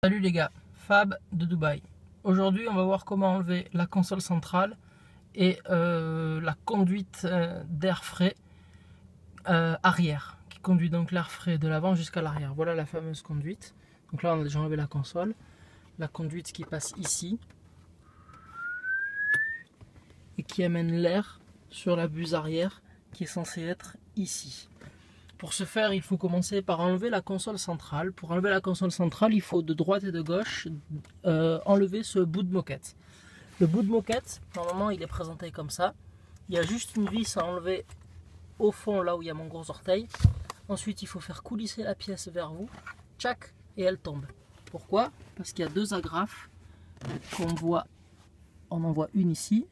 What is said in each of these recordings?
Salut les gars, Fab de Dubaï. Aujourd'hui on va voir comment enlever la console centrale et la conduite d'air frais arrière, qui conduit donc l'air frais de l'avant jusqu'à l'arrière. Voilà la fameuse conduite. Donc là on a déjà enlevé la console, la conduite qui passe ici et qui amène l'air sur la buse arrière qui est censée être ici. Pour ce faire, il faut commencer par enlever la console centrale. Pour enlever la console centrale, il faut de droite et de gauche enlever ce bout de moquette. Le bout de moquette, normalement, il est présenté comme ça. Il y a juste une vis à enlever au fond, là où il y a mon gros orteil. Ensuite, il faut faire coulisser la pièce vers vous. Tchac, et elle tombe. Pourquoi? Parce qu'il y a deux agrafes qu'on voit. On en voit une ici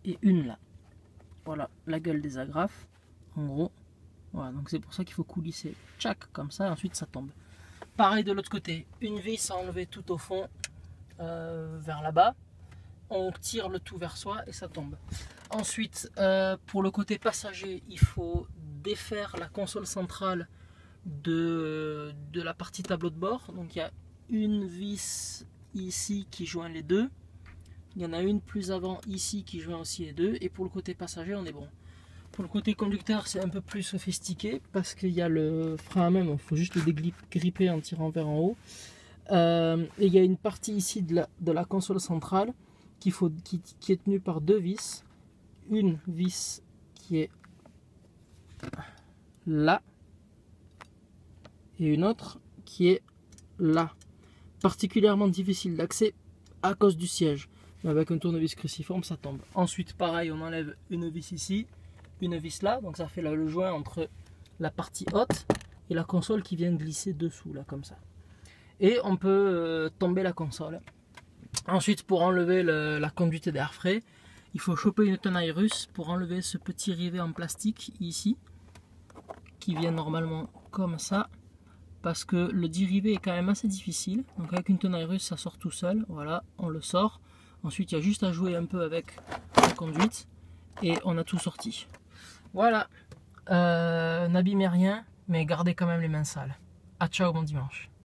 et une là. Voilà la gueule des agrafes, en gros. Voilà, donc c'est pour ça qu'il faut coulisser, tchac, comme ça, et ensuite ça tombe. Pareil de l'autre côté, une vis à enlever tout au fond, vers là-bas. On tire le tout vers soi et ça tombe. Ensuite, pour le côté passager, il faut défaire la console centrale de la partie tableau de bord. Donc il y a une vis ici qui joint les deux. Il y en a une plus avant ici qui joint aussi les deux. Et pour le côté passager, on est bon. Pour le côté conducteur, c'est un peu plus sophistiqué parce qu'il y a le frein à main, donc il faut juste le dégripper en tirant vers en haut. Et il y a une partie ici de la console centrale qui est tenue par deux vis. Une vis qui est là et une autre qui est là. Particulièrement difficile d'accès à cause du siège. Mais avec un tournevis cruciforme, ça tombe. Ensuite, pareil, on enlève une vis ici. Une vis là, donc ça fait le joint entre la partie haute et la console qui vient glisser dessous là comme ça. Et on peut tomber la console. Ensuite, pour enlever la conduite d'air frais, il faut choper une tenaille russe pour enlever ce petit rivet en plastique ici qui vient normalement comme ça, parce que le dérivé est quand même assez difficile. Donc avec une tenaille russe ça sort tout seul. Voilà, on le sort. Ensuite il y a juste à jouer un peu avec la conduite et on a tout sorti. Voilà, n'abîmez rien, mais gardez quand même les mains sales. A ciao, bon dimanche.